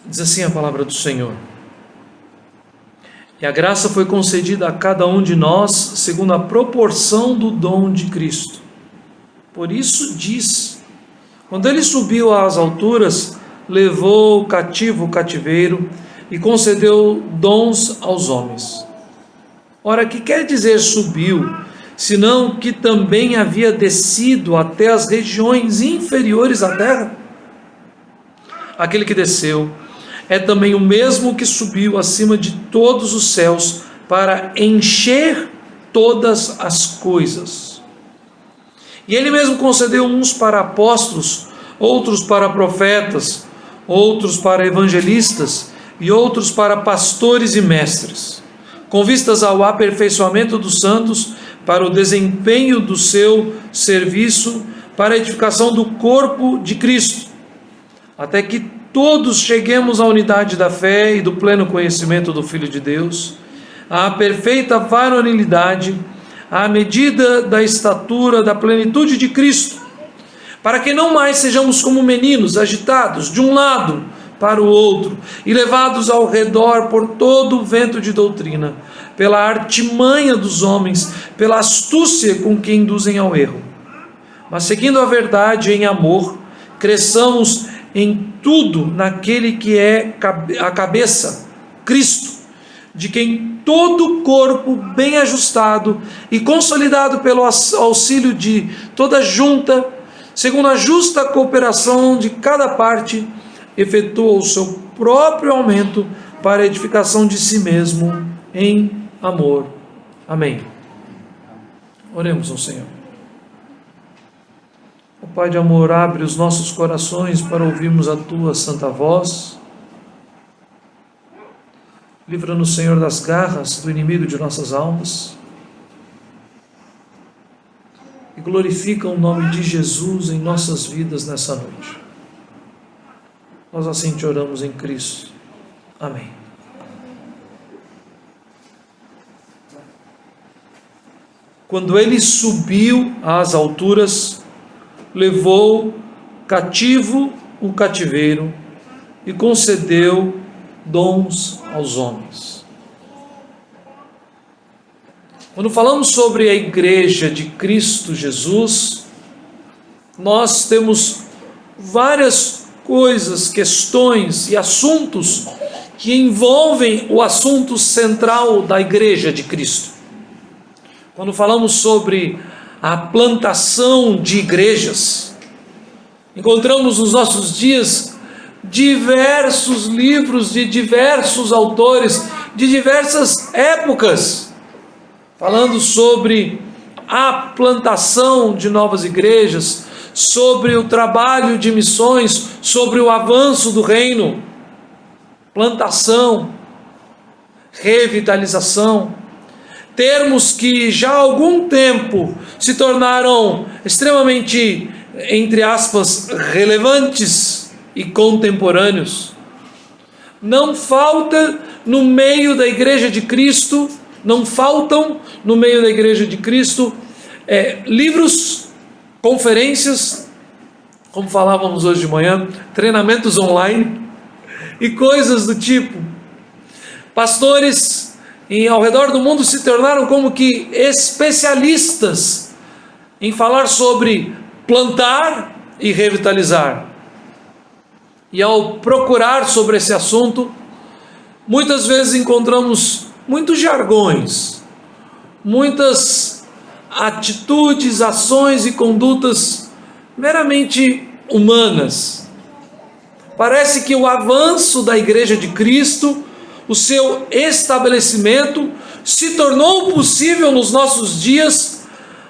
Diz assim a palavra do Senhor: e a graça foi concedida a cada um de nós segundo a proporção do dom de Cristo. Por isso diz: quando ele subiu às alturas, levou cativo o cativeiro e concedeu dons aos homens. Ora, que quer dizer subiu, senão que também havia descido até as regiões inferiores da terra? Aquele que desceu é também o mesmo que subiu acima de todos os céus para encher todas as coisas. E ele mesmo concedeu uns para apóstolos, outros para profetas, outros para evangelistas e outros para pastores e mestres, com vistas ao aperfeiçoamento dos santos, para o desempenho do seu serviço, para a edificação do corpo de Cristo, até que todos cheguemos à unidade da fé e do pleno conhecimento do Filho de Deus, à perfeita varonilidade, à medida da estatura da plenitude de Cristo, para que não mais sejamos como meninos agitados de um lado para o outro e levados ao redor por todo o vento de doutrina, pela artimanha dos homens, pela astúcia com que induzem ao erro. Mas seguindo a verdade em amor, cresçamos em tudo naquele que é a cabeça, Cristo, de quem todo o corpo bem ajustado e consolidado pelo auxílio de toda junta, segundo a justa cooperação de cada parte, efetua o seu próprio aumento para a edificação de si mesmo em amor. Amém. Oremos ao Senhor. Ó Pai de amor, abre os nossos corações para ouvirmos a Tua santa voz. Livra-nos, Senhor, das garras do inimigo de nossas almas. E glorifica o nome de Jesus em nossas vidas nessa noite. Nós assim te oramos em Cristo. Amém. Quando ele subiu às alturas, levou cativo o cativeiro e concedeu dons aos homens. Quando falamos sobre a igreja de Cristo Jesus, nós temos várias coisas, questões e assuntos que envolvem o assunto central da igreja de Cristo. Quando falamos sobre a plantação de igrejas, encontramos nos nossos dias diversos livros de diversos autores, de diversas épocas, falando sobre a plantação de novas igrejas, sobre o trabalho de missões, sobre o avanço do reino, plantação, revitalização, termos que já há algum tempo se tornaram extremamente, entre aspas, relevantes e contemporâneos. Não falta no meio da igreja de Cristo, não faltam no meio da igreja de Cristo livros, conferências, como falávamos hoje de manhã, treinamentos online e coisas do tipo. Pastores ao redor do mundo se tornaram como que especialistas em falar sobre plantar e revitalizar. E ao procurar sobre esse assunto, muitas vezes encontramos muitos jargões, muitas atitudes, ações e condutas meramente humanas. Parece que o avanço da igreja de Cristo, o seu estabelecimento, se tornou possível nos nossos dias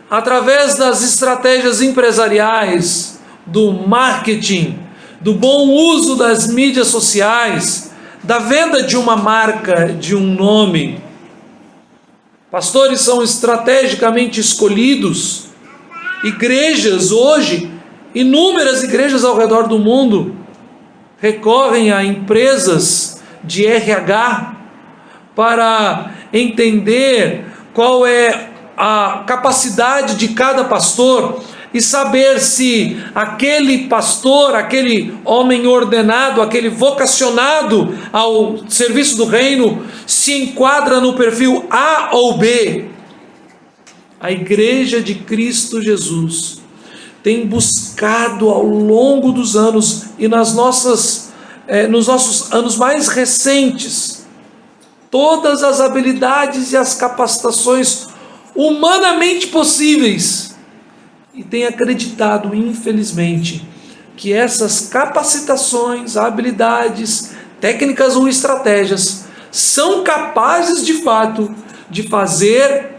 através das estratégias empresariais, do marketing, do bom uso das mídias sociais, da venda de uma marca, de um nome. Pastores são estrategicamente escolhidos. Igrejas hoje, inúmeras igrejas ao redor do mundo, recorrem a empresas de RH para entender qual é a capacidade de cada pastor e saber se aquele pastor, aquele homem ordenado, aquele vocacionado ao serviço do reino, se enquadra no perfil A ou B. A Igreja de Cristo Jesus tem buscado ao longo dos anos e nos nossos anos mais recentes, todas as habilidades e as capacitações humanamente possíveis, e tem acreditado, infelizmente, que essas capacitações, habilidades, técnicas ou estratégias são capazes de fato de fazer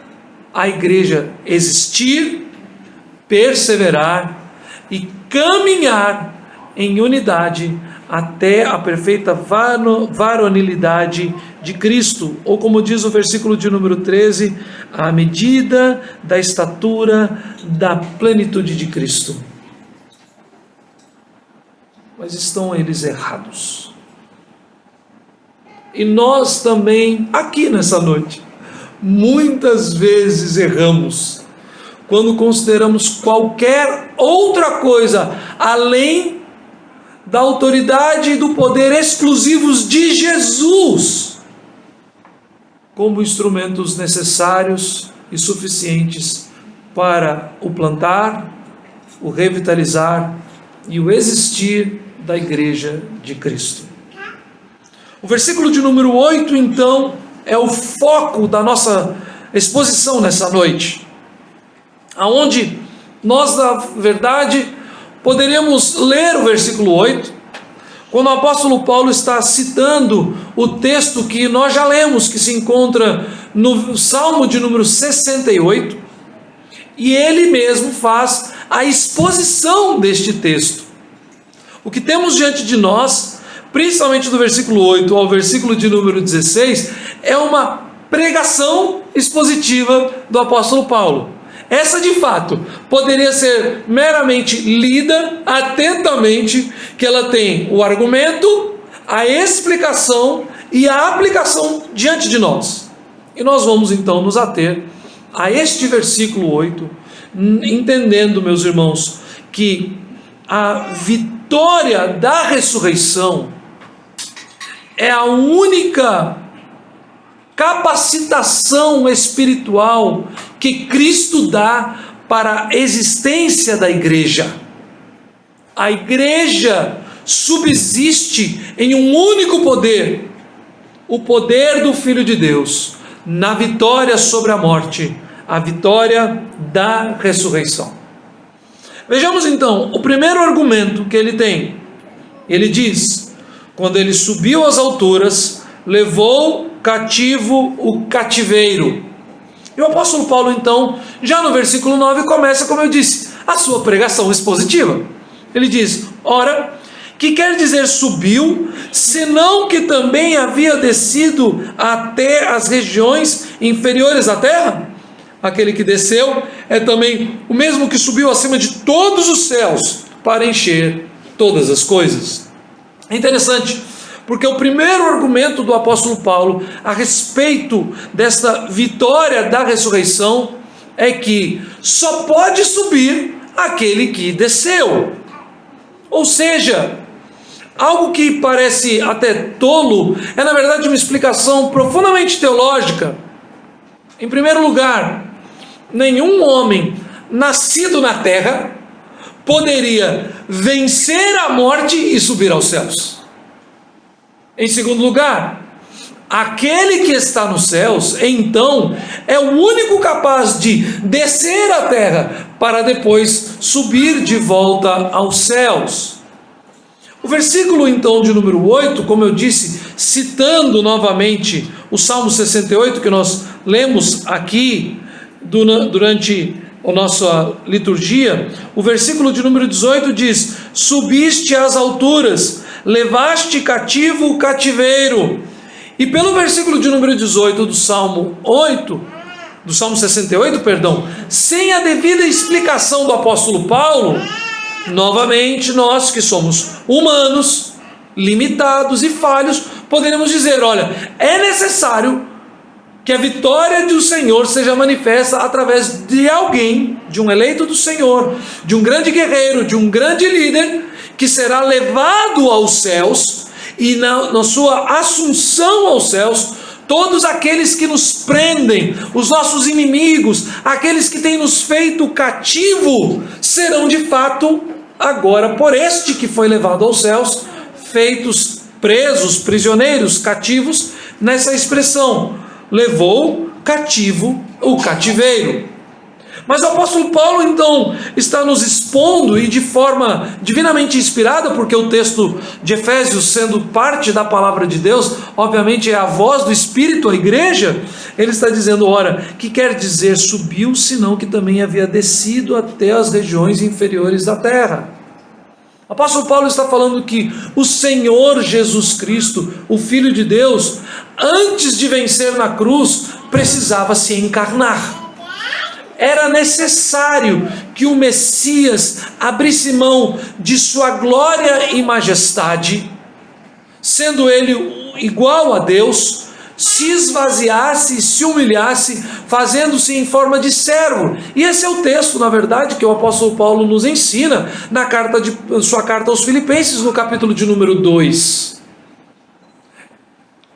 a igreja existir, perseverar e caminhar em unidade até a perfeita varonilidade de Cristo, ou como diz o versículo de número 13, à medida da estatura da plenitude de Cristo. Mas estão eles errados. E nós também, aqui nessa noite, muitas vezes erramos quando consideramos qualquer outra coisa além da autoridade e do poder exclusivos de Jesus como instrumentos necessários e suficientes para o plantar, o revitalizar e o existir da Igreja de Cristo. O versículo de número 8, então, é o foco da nossa exposição nessa noite, aonde nós, na verdade, poderíamos ler o versículo 8, quando o apóstolo Paulo está citando o texto que nós já lemos, que se encontra no Salmo de número 68, e ele mesmo faz a exposição deste texto. O que temos diante de nós, principalmente do versículo 8 ao versículo de número 16, é uma pregação expositiva do apóstolo Paulo. Essa, de fato, poderia ser meramente lida atentamente, que ela tem o argumento, a explicação e a aplicação diante de nós. E nós vamos então nos ater a este versículo 8, entendendo, meus irmãos, que a vitória da ressurreição é a única capacitação espiritual que Cristo dá para a existência da igreja. A igreja subsiste em um único poder, o poder do Filho de Deus, na vitória sobre a morte, a vitória da ressurreição. Vejamos então o primeiro argumento que ele tem. Ele diz: quando ele subiu às alturas, levou cativo o cativeiro. E o apóstolo Paulo, então, já no versículo 9, começa, como eu disse, a sua pregação expositiva. Ele diz: ora, que quer dizer subiu, senão que também havia descido até as regiões inferiores da terra? Aquele que desceu é também o mesmo que subiu acima de todos os céus para encher todas as coisas. É interessante, porque o primeiro argumento do apóstolo Paulo a respeito desta vitória da ressurreição é que só pode subir aquele que desceu. Ou seja, algo que parece até tolo é na verdade uma explicação profundamente teológica. Em primeiro lugar, nenhum homem nascido na terra poderia vencer a morte e subir aos céus. Em segundo lugar, aquele que está nos céus, então, é o único capaz de descer à terra para depois subir de volta aos céus. O versículo então de número 8, como eu disse, citando novamente o Salmo 68 que nós lemos aqui durante a nossa liturgia, o versículo de número 18 diz: subiste às alturas, levaste cativo o cativeiro. E pelo versículo de número 18 do Salmo 68, sem a devida explicação do apóstolo Paulo, novamente nós que somos humanos, limitados e falhos, poderemos dizer: olha, é necessário que a vitória do Senhor seja manifesta através de alguém, de um eleito do Senhor, de um grande guerreiro, de um grande líder, que será levado aos céus, e na sua assunção aos céus, todos aqueles que nos prendem, os nossos inimigos, aqueles que têm nos feito cativo, serão de fato, agora por este que foi levado aos céus, feitos presos, prisioneiros, cativos, nessa expressão, levou cativo o cativeiro. Mas o apóstolo Paulo então está nos expondo, e de forma divinamente inspirada, porque o texto de Efésios, sendo parte da palavra de Deus, obviamente é a voz do Espírito à igreja, ele está dizendo, ora, que quer dizer subiu, senão que também havia descido até as regiões inferiores da terra. O apóstolo Paulo está falando que o Senhor Jesus Cristo, o Filho de Deus, antes de vencer na cruz, precisava se encarnar. Era necessário que o Messias abrisse mão de sua glória e majestade, sendo ele igual a Deus, se esvaziasse e se humilhasse, fazendo-se em forma de servo. E esse é o texto, na verdade, que o apóstolo Paulo nos ensina na sua carta aos Filipenses, no capítulo de número 2.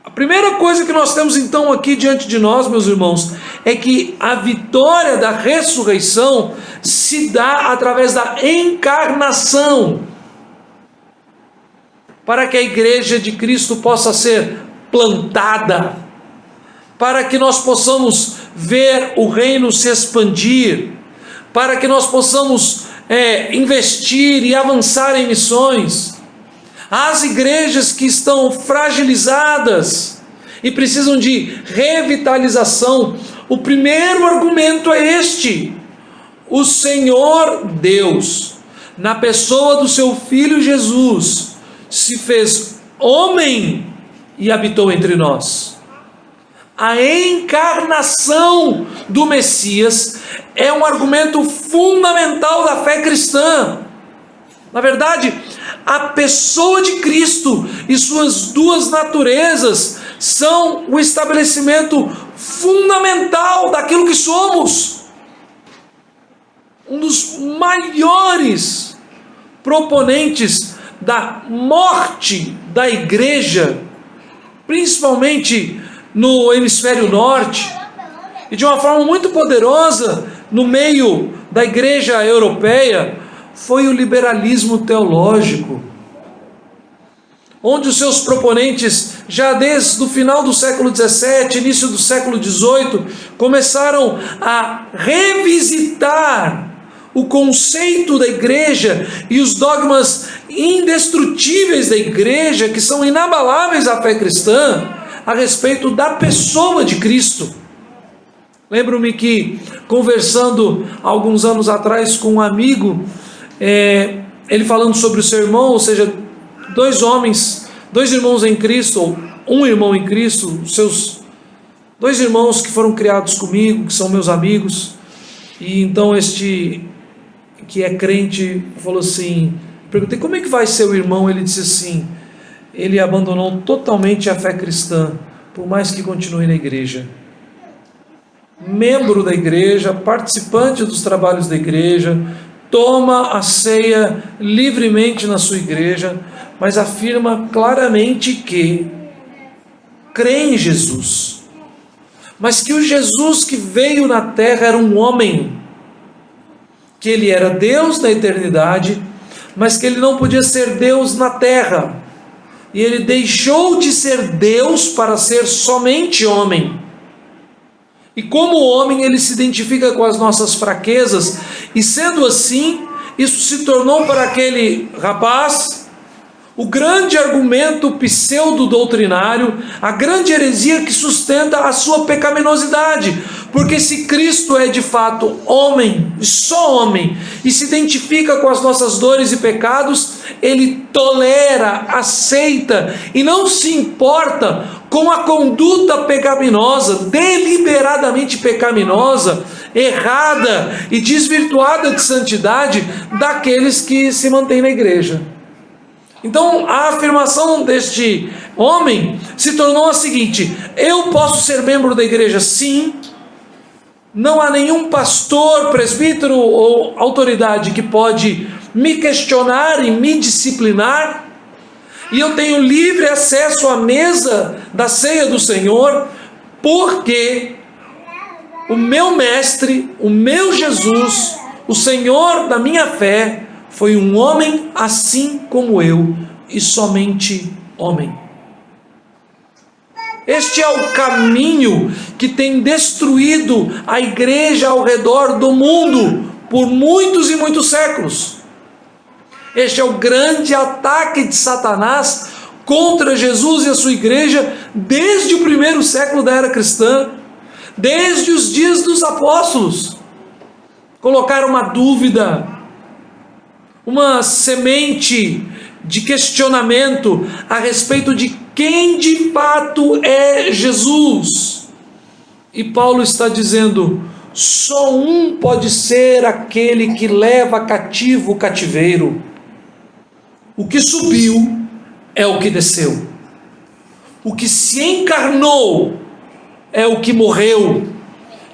A primeira coisa que nós temos então aqui diante de nós, meus irmãos, é que a vitória da ressurreição se dá através da encarnação, para que a igreja de Cristo possa ser plantada, para que nós possamos ver o reino se expandir, para que nós possamos investir e avançar em missões. As igrejas que estão fragilizadas e precisam de revitalização, o primeiro argumento é este: o Senhor Deus, na pessoa do seu Filho Jesus, se fez homem e habitou entre nós. A encarnação do Messias é um argumento fundamental da fé cristã. Na verdade, a pessoa de Cristo e suas duas naturezas são o estabelecimento fundamental daquilo que somos. Um dos maiores proponentes da morte da igreja, principalmente no hemisfério norte, e de uma forma muito poderosa no meio da igreja europeia, foi o liberalismo teológico, onde os seus proponentes, já desde o final do século XVII, início do século XVIII, começaram a revisitar o conceito da igreja e os dogmas indestrutíveis da igreja, que são inabaláveis à fé cristã, a respeito da pessoa de Cristo. Lembro-me que, conversando alguns anos atrás com um amigo, ele falando sobre o seu irmão, ou seja, dois irmãos em Cristo, ou um irmão em Cristo, seus dois irmãos que foram criados comigo, que são meus amigos, e então este que é crente falou assim, perguntei, como é que vai seu irmão? Ele disse assim, ele abandonou totalmente a fé cristã, por mais que continue na igreja, membro da igreja, participante dos trabalhos da igreja, toma a ceia livremente na sua igreja, mas afirma claramente que crê em Jesus, mas que o Jesus que veio na terra era um homem, que ele era Deus na eternidade, mas que ele não podia ser Deus na terra, e ele deixou de ser Deus para ser somente homem. E como homem ele se identifica com as nossas fraquezas, e sendo assim, isso se tornou para aquele rapaz o grande argumento pseudo-doutrinário, a grande heresia que sustenta a sua pecaminosidade, porque se Cristo é de fato homem, só homem, e se identifica com as nossas dores e pecados, ele tolera, aceita e não se importa com a conduta pecaminosa, deliberadamente pecaminosa, errada e desvirtuada de santidade daqueles que se mantêm na igreja. Então a afirmação deste homem se tornou a seguinte: eu posso ser membro da igreja, sim. Não há nenhum pastor, presbítero ou autoridade que pode me questionar e me disciplinar, e eu tenho livre acesso à mesa da ceia do Senhor, porque o meu mestre, o meu Jesus, o Senhor da minha fé, foi um homem assim como eu, e somente homem. Este é o caminho que tem destruído a igreja ao redor do mundo por muitos e muitos séculos. Este é o grande ataque de Satanás contra Jesus e a sua igreja desde o primeiro século da era cristã, desde os dias dos apóstolos. Colocar uma dúvida, uma semente de questionamento a respeito de quem de fato é Jesus. E Paulo está dizendo: só um pode ser aquele que leva cativo o cativeiro. O que subiu é o que desceu. O que se encarnou é o que morreu.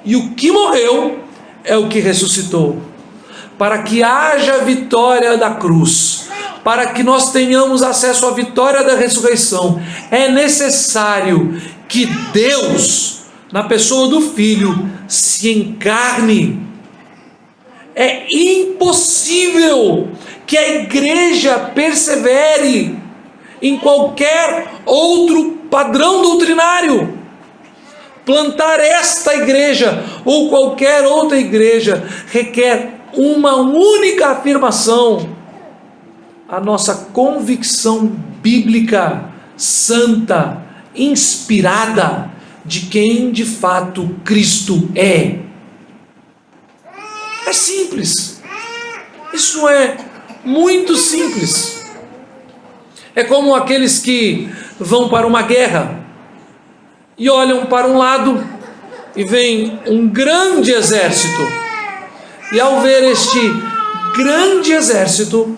E o que morreu é o que ressuscitou. Para que haja vitória da cruz, para que nós tenhamos acesso à vitória da ressurreição, é necessário que Deus, na pessoa do Filho, se encarne. É impossível que a igreja persevere em qualquer outro padrão doutrinário. Plantar esta igreja ou qualquer outra igreja requer uma única afirmação: a nossa convicção bíblica, santa, inspirada, de quem de fato Cristo é. É simples. Isso é muito simples. É como aqueles que vão para uma guerra e olham para um lado e vem um grande exército, e ao ver este grande exército,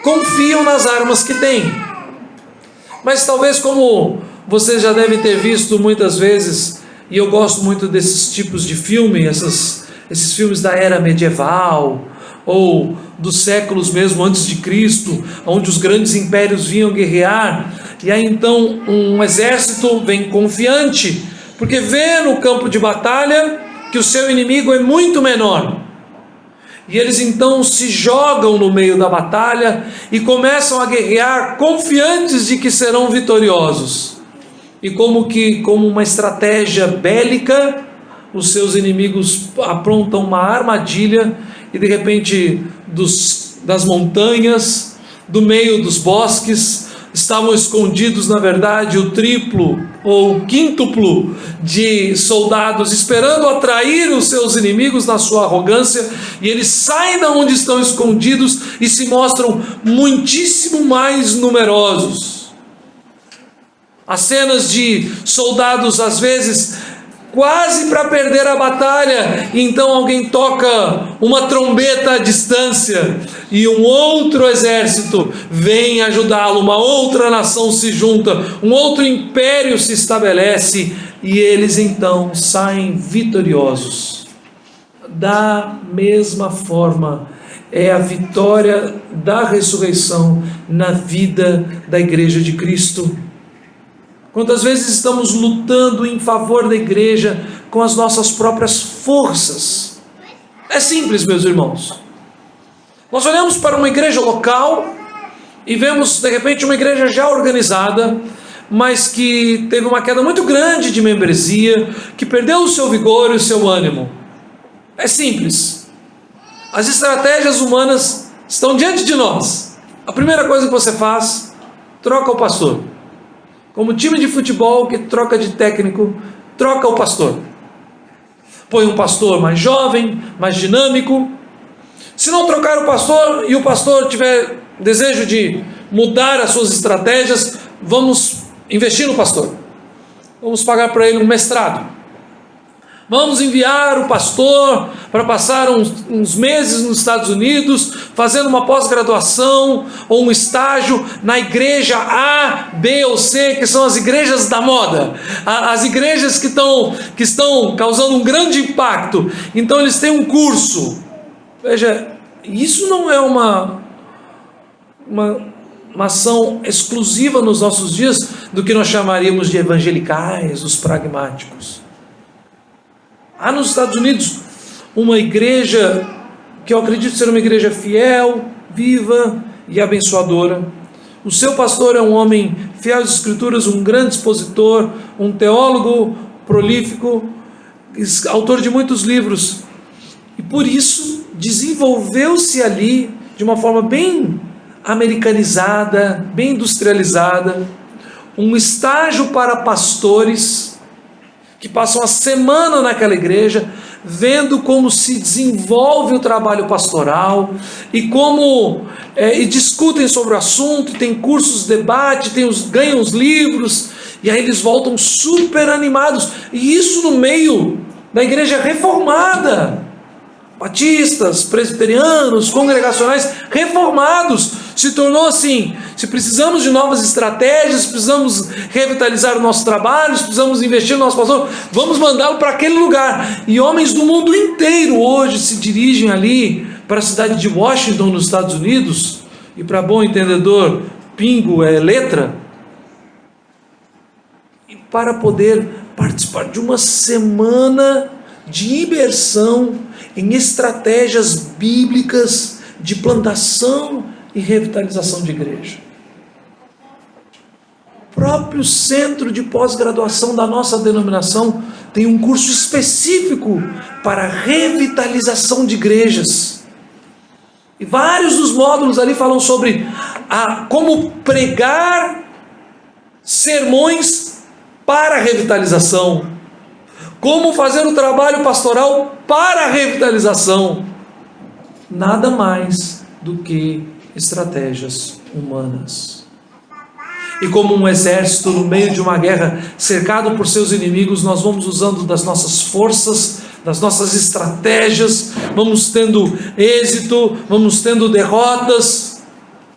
confiam nas armas que têm. Mas talvez, como você já deve ter visto muitas vezes, e eu gosto muito desses tipos de filme, esses filmes da era medieval, ou dos séculos mesmo antes de Cristo, onde os grandes impérios vinham guerrear, e aí então um exército vem confiante, porque vê no campo de batalha que o seu inimigo é muito menor. E eles então se jogam no meio da batalha e começam a guerrear confiantes de que serão vitoriosos. E como uma estratégia bélica, os seus inimigos aprontam uma armadilha e de repente das montanhas, do meio dos bosques, estavam escondidos, na verdade, o triplo ou o quíntuplo de soldados, esperando atrair os seus inimigos na sua arrogância, e eles saem da onde estão escondidos e se mostram muitíssimo mais numerosos. As cenas de soldados, às vezes, quase para perder a batalha, e então alguém toca uma trombeta à distância, e um outro exército vem ajudá-lo, uma outra nação se junta, um outro império se estabelece, e eles então saem vitoriosos. Da mesma forma, é a vitória da ressurreição na vida da igreja de Cristo. Quantas vezes estamos lutando em favor da igreja com as nossas próprias forças? É simples, meus irmãos. Nós olhamos para uma igreja local e vemos de repente uma igreja já organizada, mas que teve uma queda muito grande de membresia, que perdeu o seu vigor e o seu ânimo. É simples. As estratégias humanas estão diante de nós. A primeira coisa que você faz, troca o pastor. Como time de futebol que troca de técnico, troca o pastor. Põe um pastor mais jovem, mais dinâmico. Se não trocar o pastor e o pastor tiver desejo de mudar as suas estratégias, vamos investir no pastor. Vamos pagar para ele um mestrado. Vamos enviar o pastor para passar uns meses nos Estados Unidos, fazendo uma pós-graduação ou um estágio na igreja A, B ou C, que são as igrejas da moda, as igrejas que estão causando um grande impacto. Então eles têm um curso. Veja, isso não é uma ação exclusiva nos nossos dias do que nós chamaríamos de evangelicais, os pragmáticos. Há nos Estados Unidos uma igreja que eu acredito ser uma igreja fiel, viva e abençoadora. O seu pastor é um homem fiel às Escrituras, um grande expositor, um teólogo prolífico, autor de muitos livros. E por isso desenvolveu-se ali de uma forma bem americanizada, bem industrializada, um estágio para pastores que passam a semana naquela igreja, vendo como se desenvolve o trabalho pastoral, e como e discutem sobre o assunto, tem cursos de debate, ganham os livros, e aí eles voltam super animados, e isso no meio da igreja reformada, batistas, presbiterianos, congregacionais reformados. Se tornou assim: se precisamos de novas estratégias, precisamos revitalizar o nosso trabalho, precisamos investir no nosso pastor, vamos mandá-lo para aquele lugar. E homens do mundo inteiro hoje se dirigem ali para a cidade de Washington, nos Estados Unidos, e para bom entendedor, pingo é letra, e para poder participar de uma semana de imersão em estratégias bíblicas de plantação e revitalização de igreja. O próprio centro de pós-graduação da nossa denominação tem um curso específico para revitalização de igrejas. E vários dos módulos ali falam sobre como pregar sermões para a revitalização, como fazer o trabalho pastoral para a revitalização. Nada mais do que estratégias humanas. E como um exército no meio de uma guerra, cercado por seus inimigos, nós vamos usando das nossas forças, das nossas estratégias, vamos tendo êxito, vamos tendo derrotas,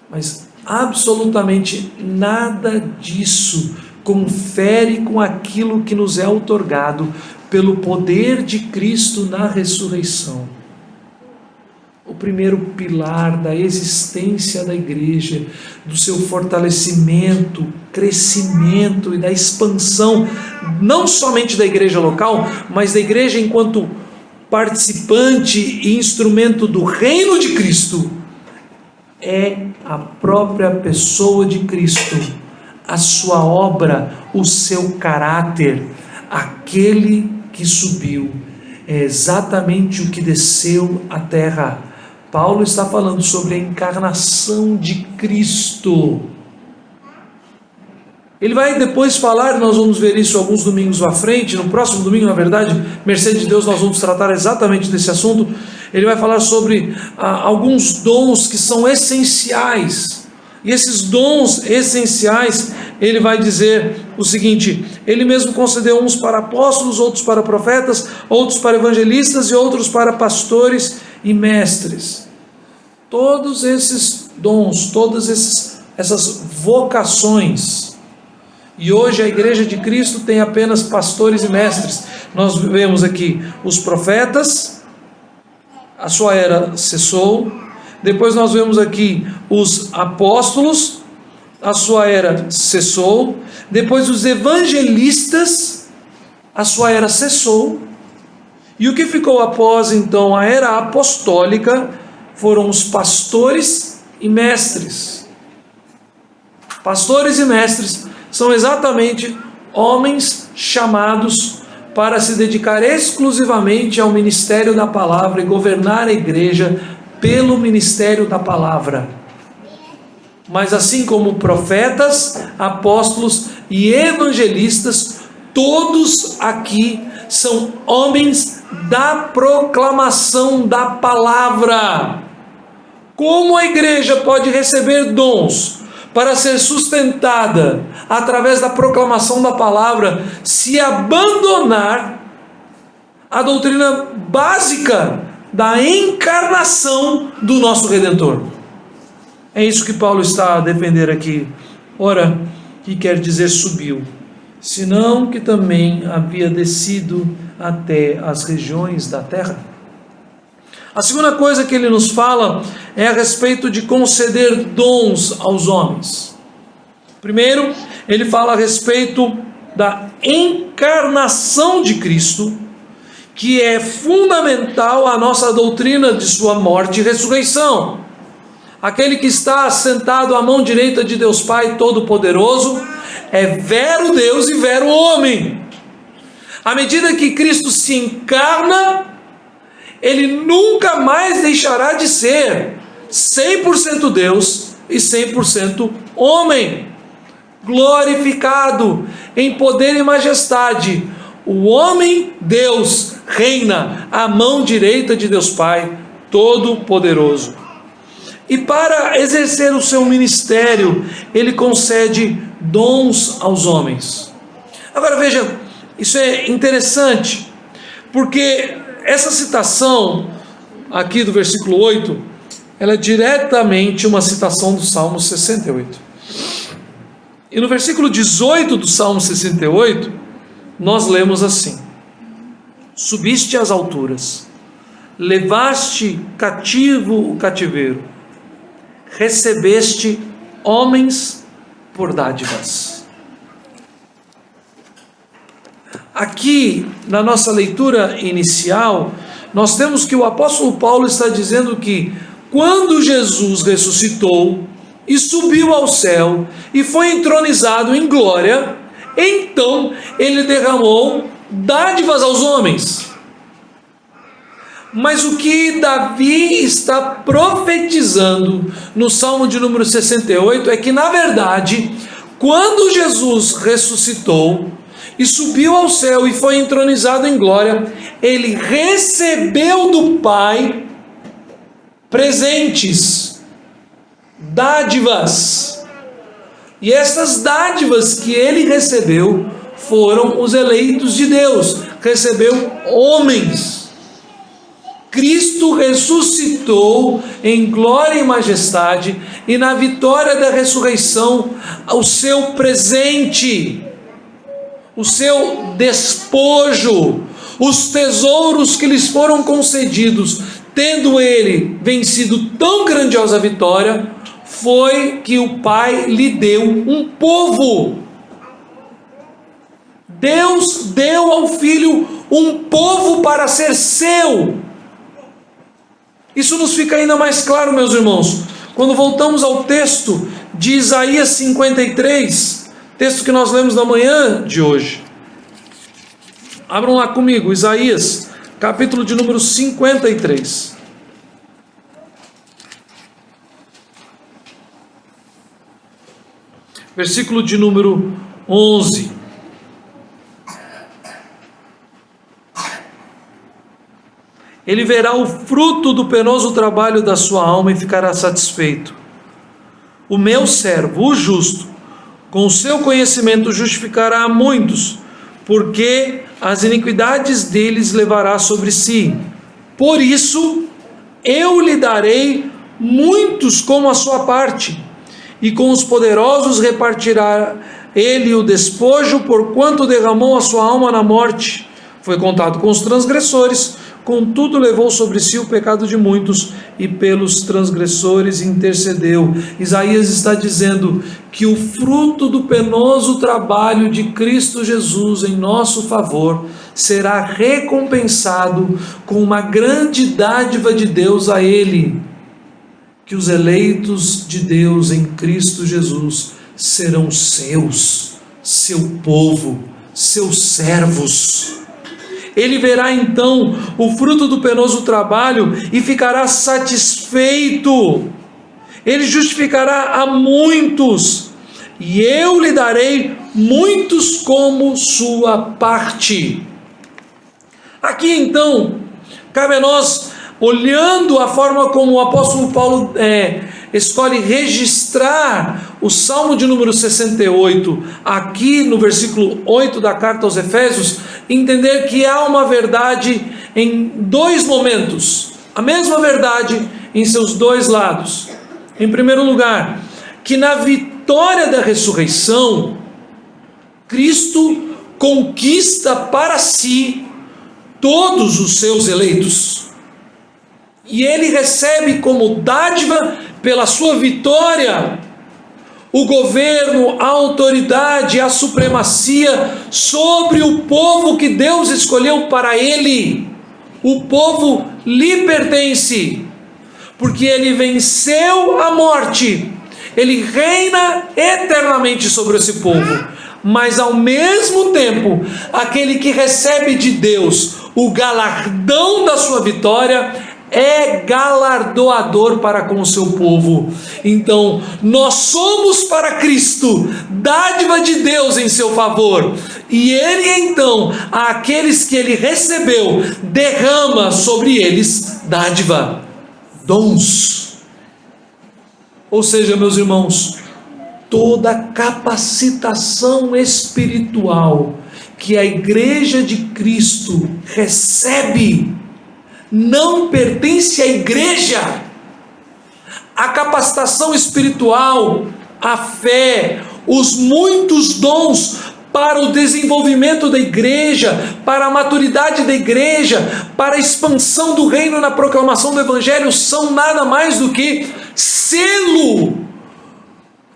mas absolutamente nada disso confere com aquilo que nos é outorgado pelo poder de Cristo na ressurreição. O primeiro pilar da existência da igreja, do seu fortalecimento, crescimento e da expansão, não somente da igreja local, mas da igreja enquanto participante e instrumento do reino de Cristo, é a própria pessoa de Cristo, a sua obra, o seu caráter. Aquele que subiu é exatamente o que desceu à terra. Paulo está falando sobre a encarnação de Cristo. Ele vai depois falar, nós vamos ver isso alguns domingos à frente, no próximo domingo, na verdade, mercê de Deus, nós vamos tratar exatamente desse assunto. Ele vai falar sobre alguns dons que são essenciais. E esses dons essenciais, ele vai dizer o seguinte: ele mesmo concedeu uns para apóstolos, outros para profetas, outros para evangelistas e outros para pastores e mestres. Todos esses dons, todas essas vocações. E hoje a igreja de Cristo tem apenas pastores e mestres. Nós vemos aqui os profetas, a sua era cessou. Depois nós vemos aqui os apóstolos, a sua era cessou. Depois os evangelistas, a sua era cessou. E o que ficou após então a era apostólica foram os pastores e mestres. Pastores e mestres são exatamente homens chamados para se dedicar exclusivamente ao ministério da palavra e governar a igreja pelo ministério da palavra. Mas assim como profetas, apóstolos e evangelistas, todos aqui são homens da proclamação da palavra. Como a igreja pode receber dons para ser sustentada através da proclamação da palavra, se abandonar a doutrina básica da encarnação do nosso Redentor. É isso que Paulo está a defender aqui. Ora, que quer dizer subiu, senão que também havia descido até as regiões da terra. A segunda coisa que ele nos fala é a respeito de conceder dons aos homens. Primeiro, ele fala a respeito da encarnação de Cristo, que é fundamental à nossa doutrina de sua morte e ressurreição. Aquele que está sentado à mão direita de Deus Pai Todo-Poderoso é vero Deus e vero homem. À medida que Cristo se encarna, ele nunca mais deixará de ser 100% Deus e 100% homem, glorificado em poder e majestade. O homem, Deus, reina à mão direita de Deus Pai Todo-Poderoso. E para exercer o seu ministério, ele concede dons aos homens. Agora veja, isso é interessante, porque essa citação aqui do versículo 8, ela é diretamente uma citação do Salmo 68. E no versículo 18 do Salmo 68, nós lemos assim: subiste às alturas, levaste cativo o cativeiro, recebeste homens por dádivas. Aqui, na nossa leitura inicial, nós temos que o apóstolo Paulo está dizendo que quando Jesus ressuscitou e subiu ao céu e foi entronizado em glória, então ele derramou dádivas aos homens. Mas o que Davi está profetizando no Salmo de número 68 é que, na verdade, quando Jesus ressuscitou e subiu ao céu e foi entronizado em glória, ele recebeu do Pai presentes, dádivas. E essas dádivas que ele recebeu foram os eleitos de Deus, recebeu homens. Cristo ressuscitou em glória e majestade, e na vitória da ressurreição, o seu presente, o seu despojo, os tesouros que lhes foram concedidos, tendo ele vencido tão grandiosa vitória, foi que o Pai lhe deu um povo. Deus deu ao Filho um povo para ser seu. Isso nos fica ainda mais claro, meus irmãos, quando voltamos ao texto de Isaías 53, texto que nós lemos na manhã de hoje. Abram lá comigo, Isaías, capítulo de número 53. Versículo de número 11. Ele verá o fruto do penoso trabalho da sua alma e ficará satisfeito. O meu servo, o justo, com o seu conhecimento justificará a muitos, porque as iniquidades deles levará sobre si. Por isso, eu lhe darei muitos como a sua parte, e com os poderosos repartirá ele o despojo, porquanto derramou a sua alma na morte. Foi contado com os transgressores, contudo levou sobre si o pecado de muitos, e pelos transgressores intercedeu. Isaías está dizendo que o fruto do penoso trabalho de Cristo Jesus em nosso favor será recompensado com uma grande dádiva de Deus a ele, que os eleitos de Deus em Cristo Jesus serão seus, seu povo, seus servos. Ele verá então o fruto do penoso trabalho e ficará satisfeito. Ele justificará a muitos, e eu lhe darei muitos como sua parte. Aqui então, cabe a nós, olhando a forma como o apóstolo Paulo escolhe registrar o Salmo de número 68, aqui no versículo 8 da carta aos Efésios, entender que há uma verdade em dois momentos, a mesma verdade em seus dois lados. Em primeiro lugar, que na vitória da ressurreição, Cristo conquista para si todos os seus eleitos. E ele recebe como dádiva, pela sua vitória, o governo, a autoridade, a supremacia sobre o povo que Deus escolheu para ele. O povo lhe pertence, porque ele venceu a morte, ele reina eternamente sobre esse povo. Mas ao mesmo tempo, aquele que recebe de Deus o galardão da sua vitória é galardoador para com o seu povo. Então, nós somos para Cristo dádiva de Deus em seu favor, e ele então, aqueles que ele recebeu, derrama sobre eles dádiva, dons. Ou seja, meus irmãos, toda capacitação espiritual que a igreja de Cristo recebe não pertence à igreja. A capacitação espiritual, a fé, os muitos dons para o desenvolvimento da igreja, para a maturidade da igreja, para a expansão do reino na proclamação do evangelho, são nada mais do que selo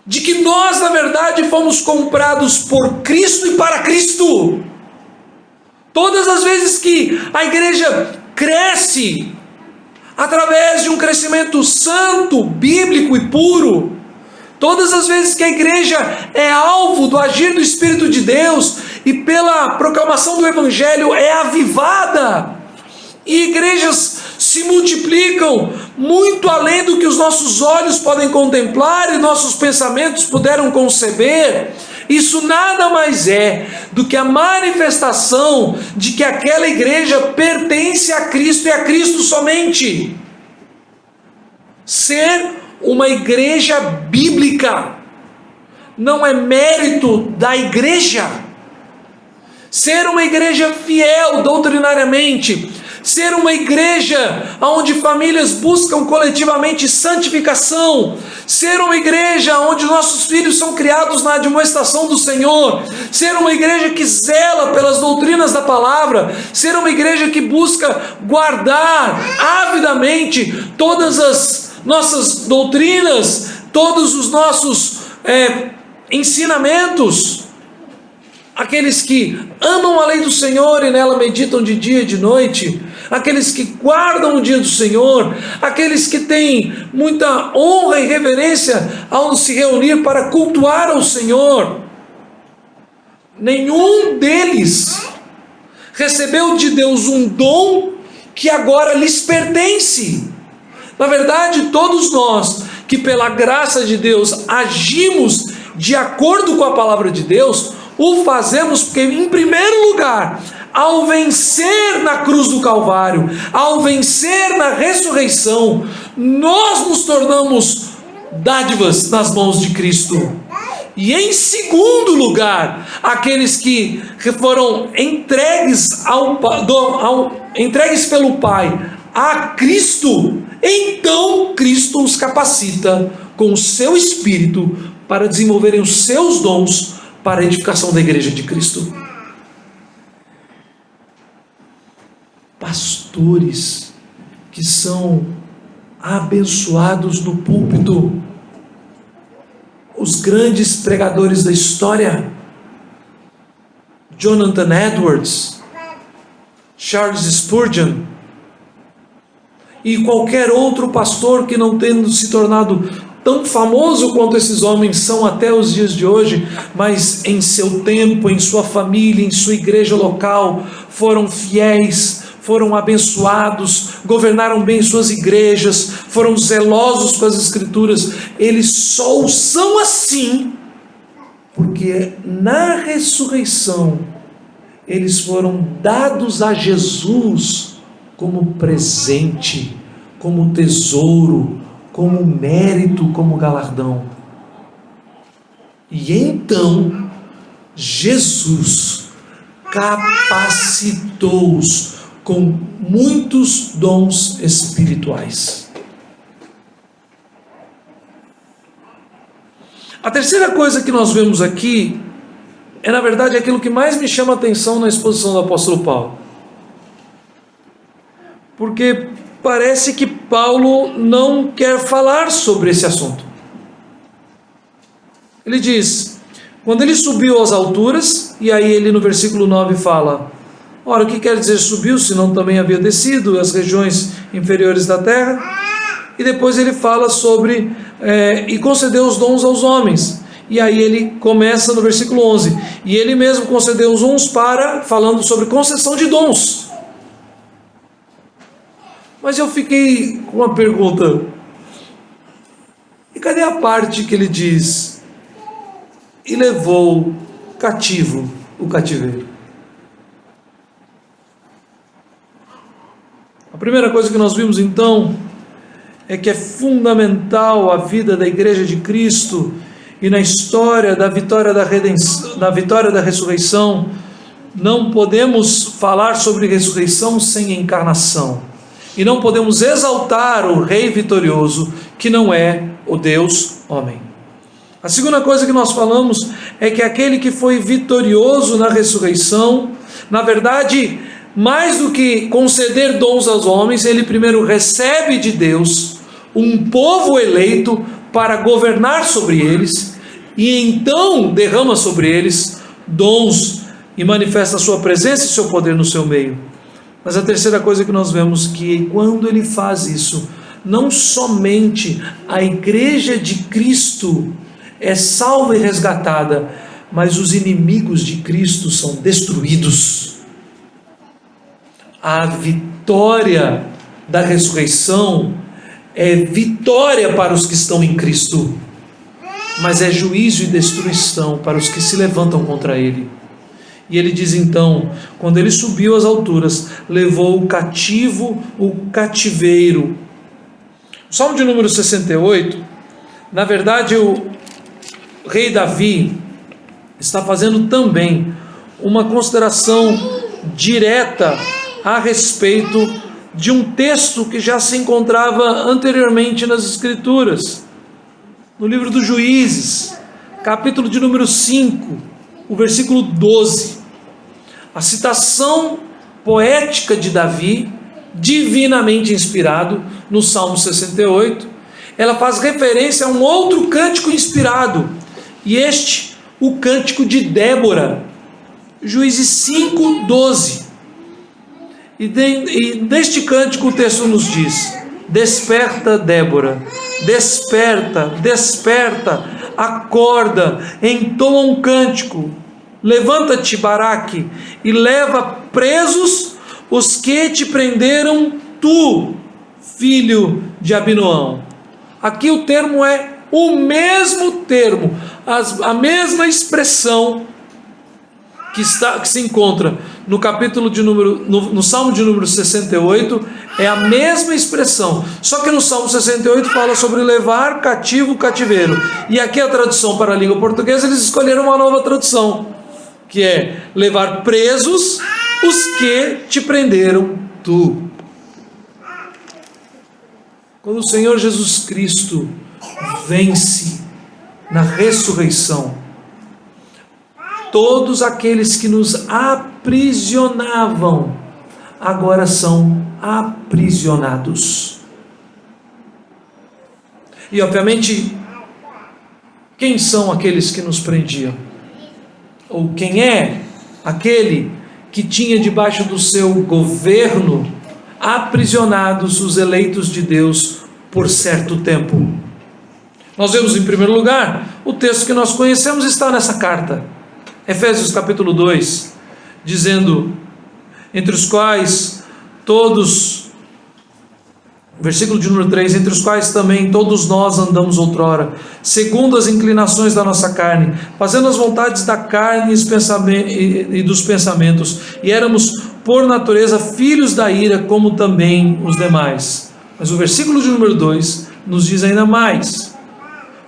de que nós, na verdade, fomos comprados por Cristo e para Cristo. Todas as vezes que a igreja cresce, através de um crescimento santo, bíblico e puro, todas as vezes que a igreja é alvo do agir do Espírito de Deus, e pela proclamação do evangelho é avivada, e igrejas se multiplicam muito além do que os nossos olhos podem contemplar e nossos pensamentos puderam conceber, isso nada mais é do que a manifestação de que aquela igreja pertence a Cristo e a Cristo somente. Ser uma igreja bíblica não é mérito da igreja. Ser uma igreja fiel doutrinariamente, ser uma igreja onde famílias buscam coletivamente santificação, ser uma igreja onde nossos filhos são criados na admoestação do Senhor, ser uma igreja que zela pelas doutrinas da palavra, ser uma igreja que busca guardar avidamente todas as nossas doutrinas, todos os nossos ensinamentos. Aqueles que amam a lei do Senhor e nela meditam de dia e de noite, aqueles que guardam o dia do Senhor, aqueles que têm muita honra e reverência ao se reunir para cultuar ao Senhor. Nenhum deles recebeu de Deus um dom que agora lhes pertence. Na verdade, todos nós que pela graça de Deus agimos de acordo com a palavra de Deus, o fazemos porque, em primeiro lugar, ao vencer na cruz do Calvário, ao vencer na ressurreição, nós nos tornamos dádivas nas mãos de Cristo. E em segundo lugar, aqueles que foram entregues pelo Pai a Cristo, então Cristo os capacita com o seu Espírito para desenvolverem os seus dons para a edificação da igreja de Cristo. Pastores que são abençoados no púlpito, os grandes pregadores da história, Jonathan Edwards, Charles Spurgeon, e qualquer outro pastor que não tenha se tornado tão famoso quanto esses homens são até os dias de hoje, mas em seu tempo, em sua família, em sua igreja local, foram fiéis, foram abençoados, governaram bem suas igrejas, foram zelosos com as Escrituras. Eles só são assim porque na ressurreição eles foram dados a Jesus como presente, como tesouro, como mérito, como galardão. E então Jesus capacitou-os com muitos dons espirituais. A terceira coisa que nós vemos aqui é, na verdade, aquilo que mais me chama a atenção na exposição do apóstolo Paulo. Porque parece que Paulo não quer falar sobre esse assunto. Ele diz, quando ele subiu às alturas, e aí ele no versículo 9 fala, ora, o que quer dizer subiu, se não também havia descido às regiões inferiores da terra? E depois ele fala sobre, e concedeu os dons aos homens. E aí ele começa no versículo 11, e ele mesmo concedeu os uns falando sobre concessão de dons. Mas eu fiquei com uma pergunta, e cadê a parte que ele diz, e levou cativo o cativeiro? A primeira coisa que nós vimos então, é que é fundamental a vida da Igreja de Cristo, e na história da vitória da redenção, da vitória da ressurreição, não podemos falar sobre ressurreição sem encarnação, e não podemos exaltar o Rei vitorioso, que não é o Deus homem. A segunda coisa que nós falamos é que aquele que foi vitorioso na ressurreição, na verdade, mais do que conceder dons aos homens, ele primeiro recebe de Deus um povo eleito para governar sobre eles, e então derrama sobre eles dons e manifesta a sua presença e seu poder no seu meio. Mas a terceira coisa que nós vemos, que quando ele faz isso, não somente a Igreja de Cristo é salva e resgatada, mas os inimigos de Cristo são destruídos. A vitória da ressurreição é vitória para os que estão em Cristo, mas é juízo e destruição para os que se levantam contra ele. E ele diz então, quando ele subiu às alturas, levou o cativo o cativeiro. O Salmo de número 68, na verdade o rei Davi está fazendo também uma consideração direta a respeito de um texto que já se encontrava anteriormente nas Escrituras, no livro dos Juízes, capítulo de número 5, o versículo 12, a citação poética de Davi, divinamente inspirado, no Salmo 68, ela faz referência a um outro cântico inspirado, e este, o cântico de Débora, Juízes 5, 12, e neste cântico o texto nos diz, desperta Débora, desperta, desperta, acorda, entoa um cântico, levanta-te Baraque, e leva presos os que te prenderam, tu, filho de Abinoão. Aqui o termo é o mesmo termo, a mesma expressão que se encontra no capítulo de número, no Salmo de número 68, é a mesma expressão, só que no Salmo 68 fala sobre levar cativo o cativeiro, e aqui a tradução para a língua portuguesa, eles escolheram uma nova tradução, que é levar presos os que te prenderam tu. Quando o Senhor Jesus Cristo vence na ressurreição, todos aqueles que nos aprisionavam, agora são aprisionados. E obviamente, quem são aqueles que nos prendiam? Ou quem é aquele que tinha debaixo do seu governo aprisionados os eleitos de Deus por certo tempo? Nós vemos em primeiro lugar, o texto que nós conhecemos está nessa carta, Efésios capítulo 2, dizendo, entre os quais todos, versículo de número 3, entre os quais também todos nós andamos outrora, segundo as inclinações da nossa carne, fazendo as vontades da carne e dos pensamentos, e éramos por natureza filhos da ira, como também os demais. Mas o versículo de número 2 nos diz ainda mais,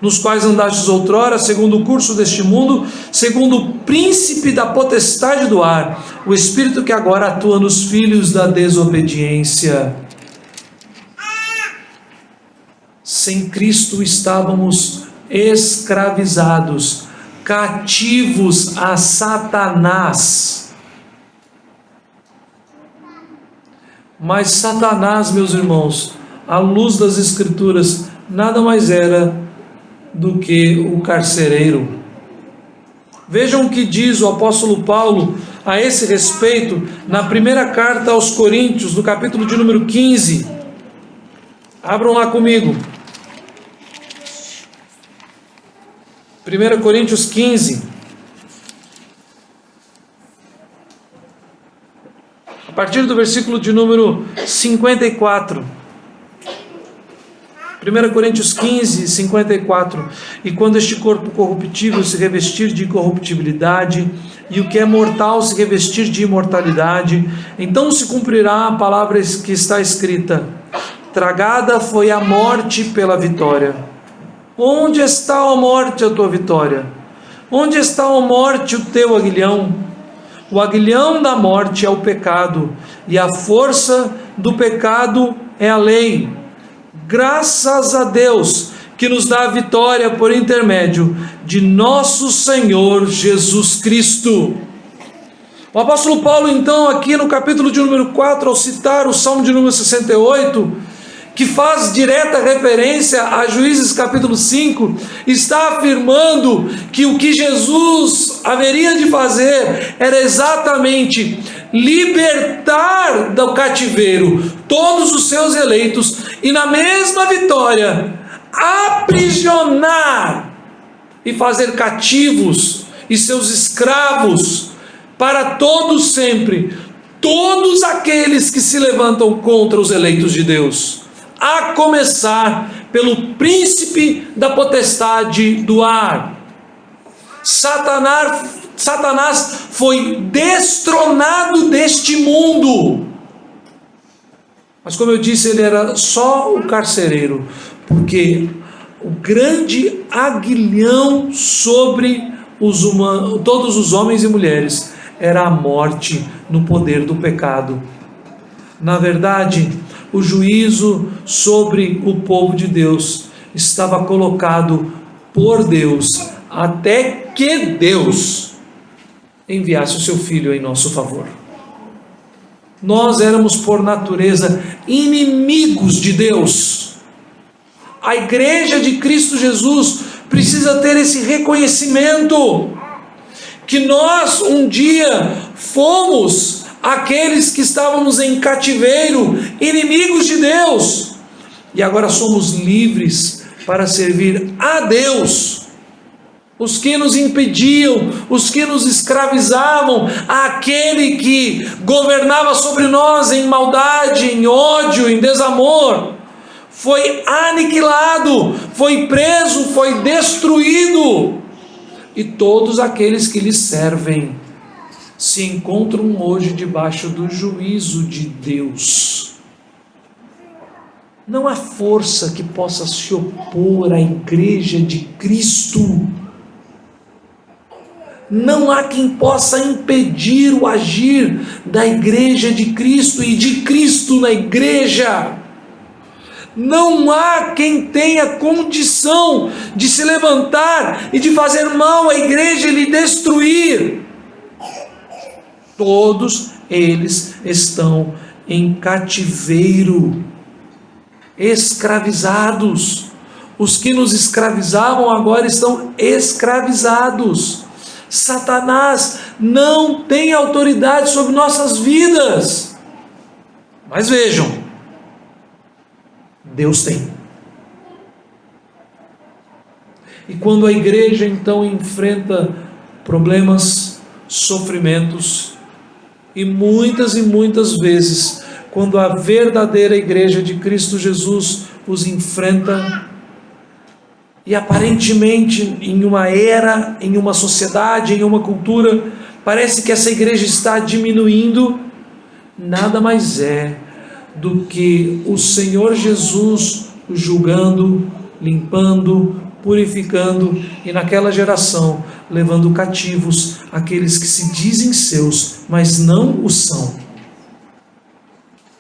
nos quais andastes outrora, segundo o curso deste mundo, segundo o príncipe da potestade do ar, o espírito que agora atua nos filhos da desobediência. Sem Cristo estávamos escravizados, cativos a Satanás. Mas Satanás, meus irmãos, à luz das Escrituras, nada mais era do que o carcereiro. Vejam o que diz o apóstolo Paulo a esse respeito na primeira carta aos Coríntios, no capítulo de número 15. Abram lá comigo. 1 Coríntios 15. A partir do versículo de número 54. 1 Coríntios 15, 54. E quando este corpo corruptível se revestir de incorruptibilidade, e o que é mortal se revestir de imortalidade, então se cumprirá a palavra que está escrita: tragada foi a morte pela vitória. Onde está, ó morte, a tua vitória? Onde está, ó morte, o teu aguilhão? O aguilhão da morte é o pecado, e a força do pecado é a lei. Graças a Deus que nos dá a vitória por intermédio de nosso Senhor Jesus Cristo. O apóstolo Paulo, então, aqui no capítulo de número 4, ao citar o Salmo de número 68, que faz direta referência a Juízes capítulo 5, está afirmando que o que Jesus haveria de fazer era exatamente libertar do cativeiro todos os seus eleitos e, na mesma vitória, aprisionar e fazer cativos e seus escravos para todos sempre, todos aqueles que se levantam contra os eleitos de Deus, a começar pelo príncipe da potestade do ar. Satanás foi destronado deste mundo. Mas, como eu disse, ele era só o carcereiro, porque o grande aguilhão sobre todos os homens e mulheres era a morte no poder do pecado. Na verdade, o juízo sobre o povo de Deus estava colocado por Deus, até que Deus enviasse o seu Filho em nosso favor. Nós éramos, por natureza, inimigos de Deus. A igreja de Cristo Jesus precisa ter esse reconhecimento, que nós um dia fomos aqueles que estávamos em cativeiro, inimigos de Deus, e agora somos livres para servir a Deus. Os que nos impediam, os que nos escravizavam, aquele que governava sobre nós em maldade, em ódio, em desamor, foi aniquilado, foi preso, foi destruído, e todos aqueles que lhe servem se encontram hoje debaixo do juízo de Deus. Não há força que possa se opor à igreja de Cristo. Não há quem possa impedir o agir da igreja de Cristo e de Cristo na igreja. Não há quem tenha condição de se levantar e de fazer mal à igreja e lhe destruir. Todos eles estão em cativeiro, escravizados. Os que nos escravizavam agora estão escravizados. Satanás não tem autoridade sobre nossas vidas. Mas vejam, Deus tem. E quando a igreja então enfrenta problemas, sofrimentos, e muitas vezes, quando a verdadeira igreja de Cristo Jesus os enfrenta, e aparentemente em uma era, em uma sociedade, em uma cultura, parece que essa igreja está diminuindo, nada mais é do que o Senhor Jesus julgando, limpando, purificando e naquela geração levando cativos aqueles que se dizem seus, mas não o são.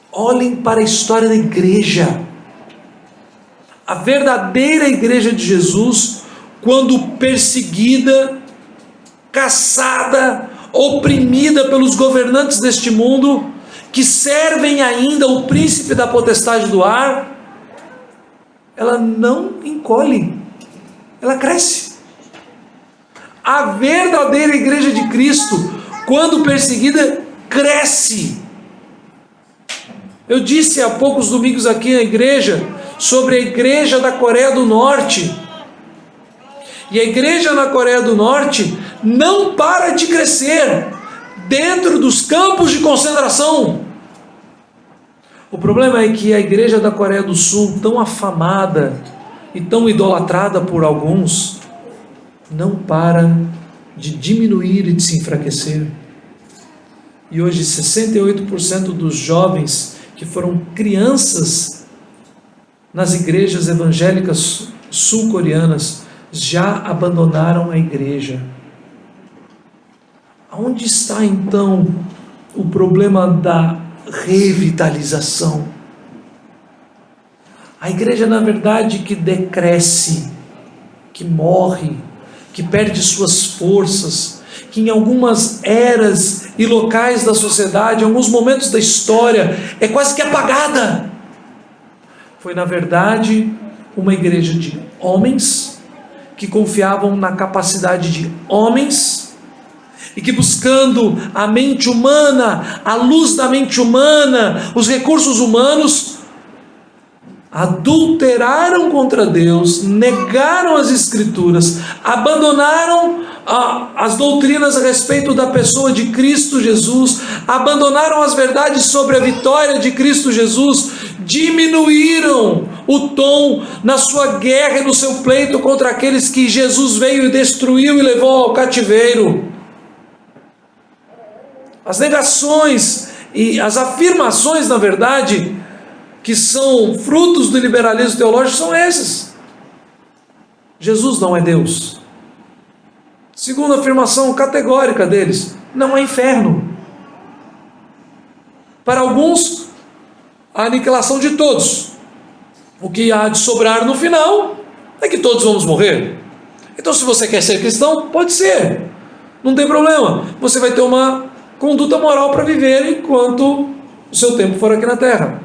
Olhem para a história da igreja. A verdadeira igreja de Jesus, quando perseguida, caçada, oprimida pelos governantes deste mundo, que servem ainda o príncipe da potestade do ar, ela não encolhe, ela cresce. A verdadeira igreja de Cristo, quando perseguida, cresce. Eu disse há poucos domingos aqui na igreja sobre a igreja da Coreia do Norte. E a igreja na Coreia do Norte não para de crescer dentro dos campos de concentração. O problema é que a igreja da Coreia do Sul, tão afamada e tão idolatrada por alguns, não para de diminuir e de se enfraquecer. E hoje 68% dos jovens que foram crianças nas igrejas evangélicas sul-coreanas já abandonaram a igreja. Aonde está então o problema da revitalização? A igreja, na verdade, que decresce, que morre, que perde suas forças, que em algumas eras e locais da sociedade, em alguns momentos da história, é quase que apagada. Foi, na verdade, uma igreja de homens que confiavam na capacidade de homens e que, buscando a mente humana, a luz da mente humana, os recursos humanos, adulteraram contra Deus, negaram as Escrituras, abandonaram as doutrinas a respeito da pessoa de Cristo Jesus, abandonaram as verdades sobre a vitória de Cristo Jesus, diminuíram o tom na sua guerra e no seu pleito contra aqueles que Jesus veio e destruiu e levou ao cativeiro. As negações e as afirmações, na verdade, que são frutos do liberalismo teológico são esses: Jesus não é Deus. Segunda afirmação categórica deles: não há inferno. Para alguns, a aniquilação de todos. O que há de sobrar no final é que todos vamos morrer. Então, se você quer ser cristão, pode ser, não tem problema. Você vai ter uma conduta moral para viver enquanto o seu tempo for aqui na terra.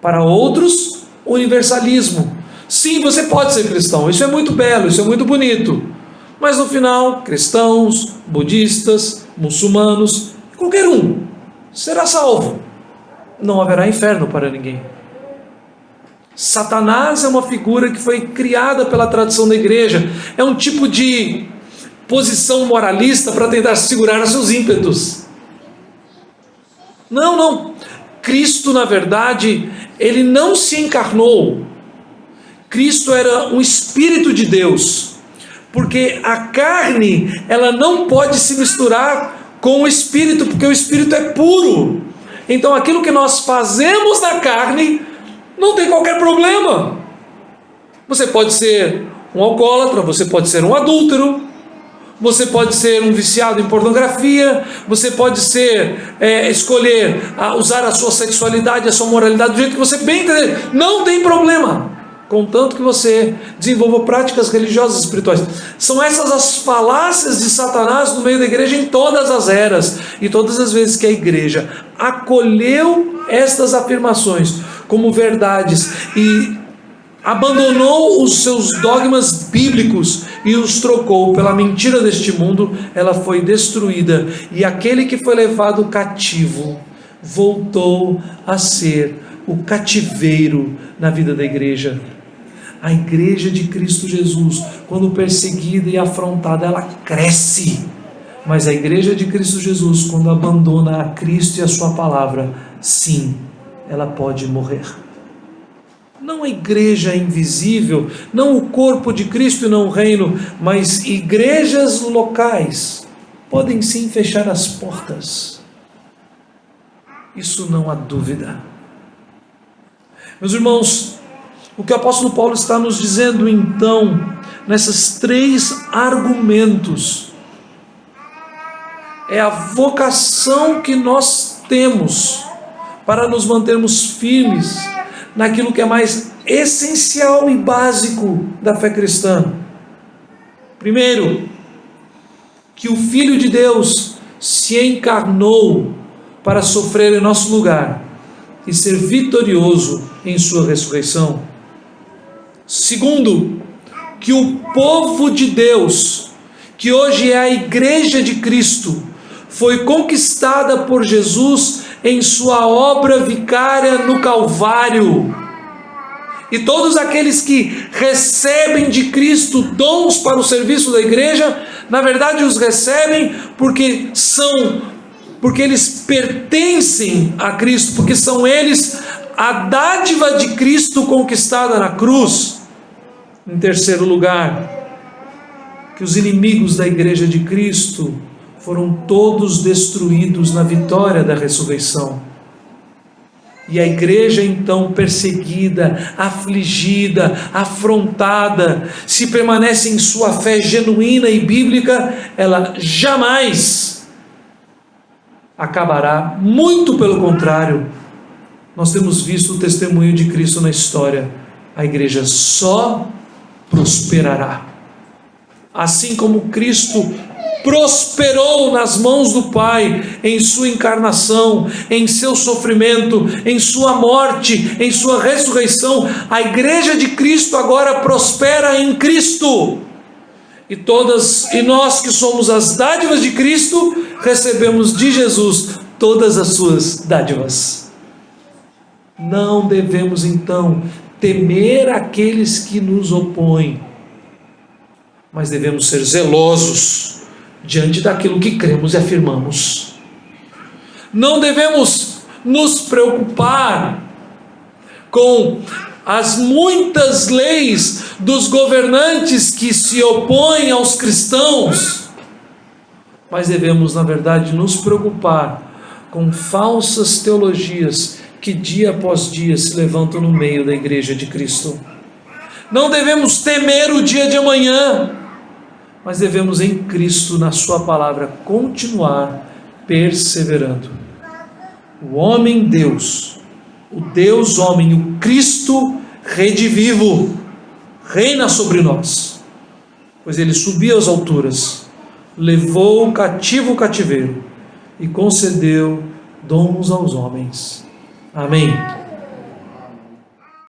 Para outros, universalismo. Sim, você pode ser cristão, isso é muito belo, isso é muito bonito, mas no final, cristãos, budistas, muçulmanos, qualquer um será salvo. Não haverá inferno para ninguém. Satanás é uma figura que foi criada pela tradição da igreja, é um tipo de posição moralista para tentar segurar seus ímpetos. Não. Cristo, na verdade, ele não se encarnou. Cristo era um Espírito de Deus, porque a carne, ela não pode se misturar com o Espírito, porque o Espírito é puro. Então aquilo que nós fazemos na carne não tem qualquer problema. Você pode ser um alcoólatra, você pode ser um adúltero, você pode ser um viciado em pornografia, você pode escolher usar a sua sexualidade, a sua moralidade do jeito que você bem entender, não tem problema, contanto que você desenvolva práticas religiosas espirituais. São essas as falácias de Satanás no meio da igreja em todas as eras, e todas as vezes que a igreja acolheu estas afirmações como verdades e abandonou os seus dogmas bíblicos e os trocou pela mentira deste mundo, ela foi destruída, e aquele que foi levado cativo voltou a ser o cativeiro na vida da igreja. A igreja de Cristo Jesus, quando perseguida e afrontada, ela cresce, mas a igreja de Cristo Jesus, quando abandona a Cristo e a sua palavra, sim, ela pode morrer. Não a igreja invisível, não o corpo de Cristo e não o reino, mas igrejas locais podem sim fechar as portas. Isso não há dúvida. Meus irmãos, O que o apóstolo Paulo está nos dizendo então, nesses 3 argumentos, é a vocação que nós temos para nos mantermos firmes naquilo que é mais essencial e básico da fé cristã. Primeiro, que o Filho de Deus se encarnou para sofrer em nosso lugar e ser vitorioso em sua ressurreição. Segundo, que o povo de Deus, que hoje é a igreja de Cristo, foi conquistada por Jesus em sua obra vicária no Calvário. E todos aqueles que recebem de Cristo dons para o serviço da igreja, na verdade os recebem porque eles pertencem a Cristo, porque são eles a dádiva de Cristo conquistada na cruz. Em terceiro lugar, que os inimigos da igreja de Cristo foram todos destruídos na vitória da ressurreição. E a igreja então perseguida, afligida, afrontada, se permanece em sua fé genuína e bíblica, ela jamais acabará, muito pelo contrário. Nós temos visto o testemunho de Cristo na história. A igreja só prosperará. Assim como Cristo prosperou nas mãos do Pai, em sua encarnação, em seu sofrimento, em sua morte, em sua ressurreição, a igreja de Cristo agora prospera em Cristo. E nós que somos as dádivas de Cristo, recebemos de Jesus todas as suas dádivas. Não devemos então temer aqueles que nos opõem, mas devemos ser zelosos diante daquilo que cremos e afirmamos. Não devemos nos preocupar com as muitas leis dos governantes que se opõem aos cristãos, mas devemos, na verdade, nos preocupar com falsas teologias que dia após dia se levantam no meio da igreja de Cristo. Não devemos temer o dia de amanhã, mas devemos em Cristo, na sua palavra, continuar perseverando. O homem Deus, o Deus homem, o Cristo redivivo, reina sobre nós, pois ele subiu às alturas, levou o cativo o cativeiro e concedeu dons aos homens. Amém.